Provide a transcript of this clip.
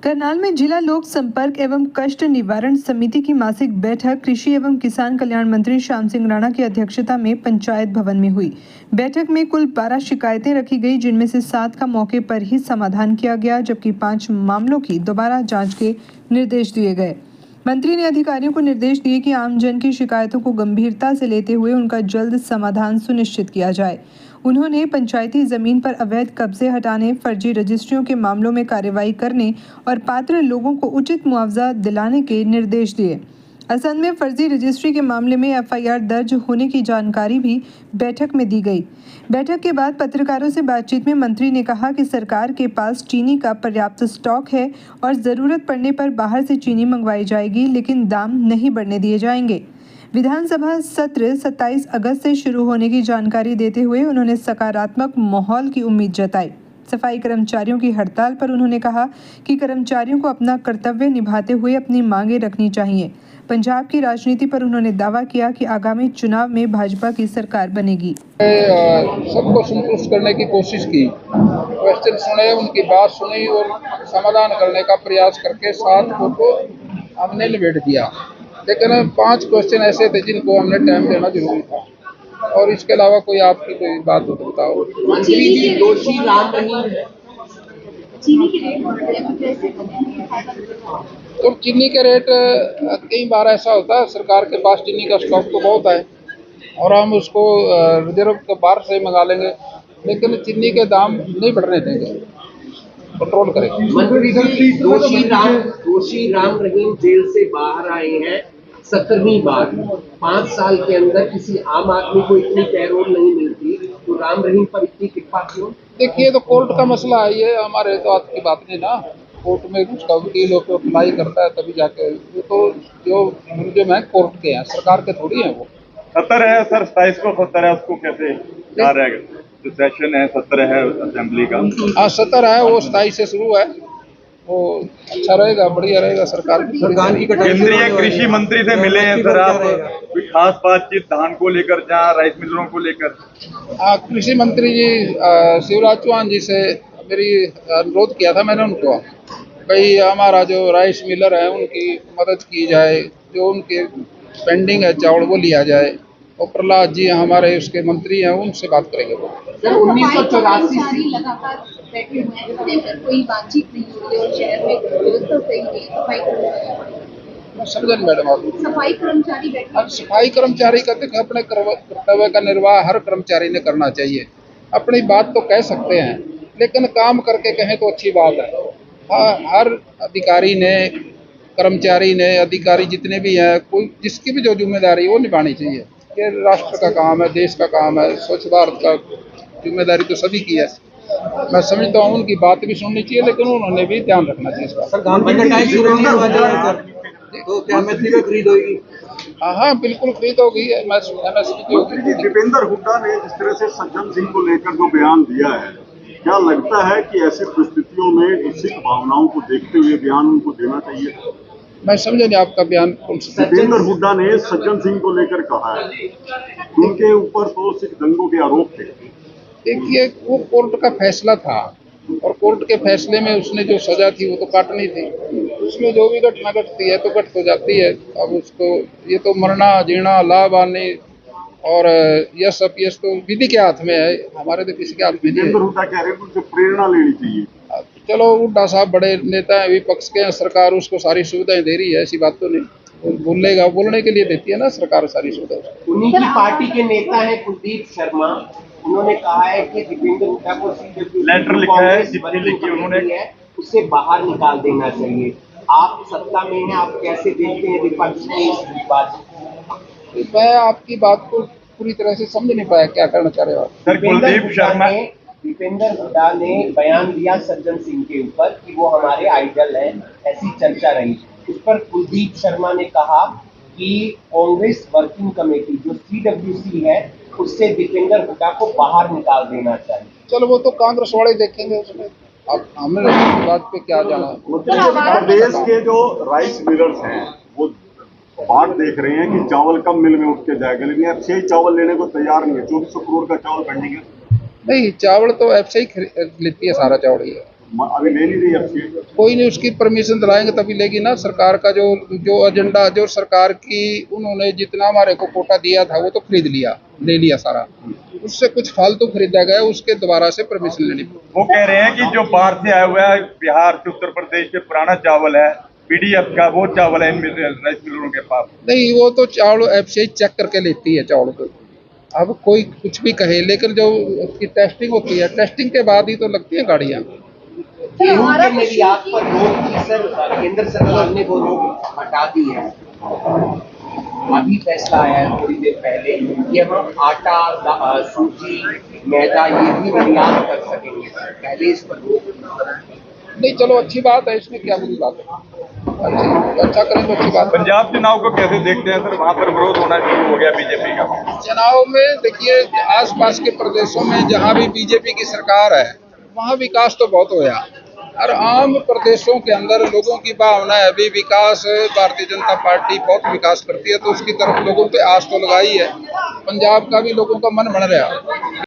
करनाल में जिला लोक संपर्क एवं कष्ट निवारण समिति की मासिक बैठक कृषि एवं किसान कल्याण मंत्री श्याम सिंह राणा की अध्यक्षता में पंचायत भवन में हुई। बैठक में कुल 12 शिकायतें रखी गई, जिनमें से 7 का मौके पर ही समाधान किया गया, जबकि 5 मामलों की दोबारा जांच के निर्देश दिए गए। मंत्री ने अधिकारियों को निर्देश दिए कि आमजन की शिकायतों को गंभीरता से लेते हुए उनका जल्द समाधान सुनिश्चित किया जाए। उन्होंने पंचायती जमीन पर अवैध कब्जे हटाने, फर्जी रजिस्ट्रियों के मामलों में कार्रवाई करने और पात्र लोगों को उचित मुआवजा दिलाने के निर्देश दिए। असम में फर्जी रजिस्ट्री के मामले में एफआईआर दर्ज होने की जानकारी भी बैठक में दी गई। बैठक के बाद पत्रकारों से बातचीत में मंत्री ने कहा कि सरकार के पास चीनी का पर्याप्त स्टॉक है और ज़रूरत पड़ने पर बाहर से चीनी मंगवाई जाएगी, लेकिन दाम नहीं बढ़ने दिए जाएंगे। विधानसभा सत्र 27 अगस्त से शुरू होने की जानकारी देते हुए उन्होंने सकारात्मक माहौल की उम्मीद जताई। सफाई कर्मचारियों की हड़ताल पर उन्होंने कहा कि कर्मचारियों को अपना कर्तव्य निभाते हुए अपनी मांगें रखनी चाहिए। पंजाब की राजनीति पर उन्होंने दावा किया कि आगामी चुनाव में भाजपा की सरकार बनेगी। सबको संतुष्ट करने की कोशिश की, क्वेश्चन सुने, उनकी बात सुनी और समाधान करने का प्रयास करके 7 को हमने निबेड़ दिया। लेकिन 5 क्वेश्चन ऐसे थे जिनको हमने टाइम देना जरूरी था। और इसके अलावा कोई आपकी कोई बात हो तो बताओ। दोषी राम रहीम चीनी के रेट तो चीनी के रेट कई बार ऐसा होता है, सरकार के पास चीनी का स्टॉक तो बहुत है और हम उसको रिजर्व के बाहर से मंगा लेंगे, लेकिन चीनी के दाम नहीं बढ़ने देंगे, कंट्रोल करेंगे। मंत्री दोषी राम रहीम जेल से बाहर आए हैं 17वीं बार। 5 साल के अंदर किसी आम आदमी को इतनी पैरोल नहीं मिलती, तो राम रहीम पर इतनी कृपा क्यों? देखिए, तो कोर्ट का मसला है, ये हमारे तो हाथ की बात नहीं ना। कोर्ट में उसका वकील होकर अप्लाई करता है तभी जाके, ये तो जो मुलजिम है कोर्ट के हैं, सरकार के थोड़ी हैं वो। 70 है सर, 27 को 70 है, उसको कैसे क्या रहेगा? जो सेशन है 70 है असेंबली का। हाँ 70 है, वो 27 से शुरू है, वो अच्छा रहेगा, बढ़िया रहेगा। सरकार की केंद्रीय कृषि मंत्री से मिले हैं सर आप, कोई खास बातचीत धान को लेकर, जहाँ राइस मिलरों को लेकर? कृषि मंत्री जी शिवराज चौहान जी से मेरी अनुरोध किया था मैंने उनको, भाई हमारा जो राइस मिलर है उनकी मदद की जाए, जो उनके पेंडिंग है चावल वो लिया जाए। और प्रहलाद जी हमारे उसके मंत्री हैं, उनसे बात करेंगे वो। सर 1984 लगातार बैठे हुए हैं, कोई बातचीत नहीं हो रही और शहर में व्यवस्था सही नहीं, समझन मैडम आप? सफाई कर्मचारी बैठे, सफाई कर्मचारी का देखो अपने कर्तव्य का निर्वाह हर कर्मचारी ने करना चाहिए। अपनी बात तो कह सकते हैं, लेकिन काम करके कहें तो अच्छी बात है। हर अधिकारी ने, कर्मचारी ने, अधिकारी जितने भी हैं, कोई जिसकी भी जो जिम्मेदारी वो निभानी चाहिए। ये राष्ट्र का काम है, देश का काम है, स्वच्छ भारत का जिम्मेदारी तो सभी की है। मैं समझता हूँ उनकी बात भी सुननी चाहिए, लेकिन उन्होंने भी ध्यान रखना चाहिए इसका। तो क्या एमएसपी पे खरीद होगी? हाँ बिल्कुल खरीद होगी, एमएसपी की होगी। दीपेंद्र हुड्डा ने जिस तरह से सज्जन सिंह को लेकर जो बयान दिया है, क्या लगता है कि ऐसी परिस्थितियों में सिख भावनाओं को देखते हुए बयान उनको देना चाहिए? मैं समझा नहीं आपका बयान कौन सा? दीपेंद्र हुड्डा ने सज्जन सिंह को लेकर कहा है, उनके ऊपर तो सिख दंगों के आरोप थे। देखिए, वो कोर्ट का फैसला था और कोर्ट के फैसले में उसने जो सजा थी वो तो काटनी थी। उसमें जो भी घटना घटती है तो घट हो जाती है। अब उसको ये तो मरना जीना, लाभ आने और यश अपयश तो विधि के हाथ में है, हमारे तो किसी के हाथ में नहीं है। हुड्डा कह रहे हैं उनसे प्रेरणा लेनी चाहिए। चलो, हुड्डा साहब बड़े नेता हैं, विपक्ष के हैं, सरकार उसको सारी सुविधाएं दे रही है, ऐसी बात तो नहीं। बोलेगा, बोलने के लिए देती है ना सरकार सारी सुविधा। उन्हीं की पार्टी के नेता है कुलदीप शर्मा, उन्होंने कहा है कि दीपेंद्र हुड्डा को लेटर लिखा है, चिट्ठी लिखी उन्होंने, उससे बाहर निकाल देना चाहिए। आप सत्ता में हैं, आप कैसे देखते हैं विपक्ष की इस बात? मैं आपकी बात को पूरी तरह से समझ नहीं पाया, क्या करना चाह रहे हो आप? सर कुलदीप शर्मा, दीपेंद्र हुड्डा ने बयान दिया सज्जन सिंह के ऊपर कि वो हमारे आइडल हैं, ऐसी चर्चा रही। उस पर कुलदीप शर्मा ने कहा कि कांग्रेस वर्किंग कमेटी जो CWC है, उससे दीपेंद्र हुड्डा को बाहर निकाल देना चाहिए। चलो, वो तो कांग्रेस वाले देखेंगे, उसमें अब हमें बात पे क्या जाना। प्रदेश के जो राइस मिलर्स हैं वो बात देख रहे हैं कि चावल कब मिल में उठ के जाएगा, लेकिन एफसीआई चावल लेने को तैयार नहीं है। 2400 करोड़ का चावल पेंडिंग है। नहीं, चावल तो एफसीआई लेती है, सारा चावल ही है। अभी ले नहीं रही आपकी? कोई नहीं, उसकी परमिशन दिलाएंगे तभी लेगी ना। सरकार का जो जो एजेंडा, जो सरकार की उन्होंने जितना हमारे को कोटा दिया था वो तो खरीद लिया, ले लिया सारा। उससे कुछ फालतू खरीदा गया, उसके दोबारा से परमिशन लेनी। वो कह रहे हैं कि जो बाहर से आया हुआ है, बिहार से, उत्तर प्रदेश से पुराना चावल है, पीडीएफ का वो चावल है राइस मिलरों के पास। नहीं, वो तो चावल एफसीआई चेक करके लेती है चावल को। अब कोई कुछ भी कहे, लेकिन जो उसकी टेस्टिंग होती है, टेस्टिंग के बाद ही तो लगती हैं गाड़ियाँ। गेहूं के निर्यात पर रोक की सर केंद्र सरकार ने वो रोक हटा दी है। अभी फैसला आया है थोड़ी देर पहले कि हम आटा, सूजी, मैदा ये भी निर्यात कर सकेंगे। पहले इस पर रोक नहीं, चलो अच्छी बात है, इसमें क्या बुरी बात है। अच्छा करें तो अच्छी बात है। पंजाब चुनाव को कैसे देखते हैं सर? वहां पर विरोध होना शुरू हो गया बीजेपी का। चुनाव में देखिए, आसपास के प्रदेशों में जहां भी बीजेपी की सरकार है वहां विकास तो बहुत होया, और आम प्रदेशों के अंदर लोगों की भावना है अभी विकास, भारतीय जनता पार्टी बहुत विकास करती है, तो उसकी तरफ लोगों पे आस तो लगाई है। पंजाब का भी लोगों का मन बन रहा है।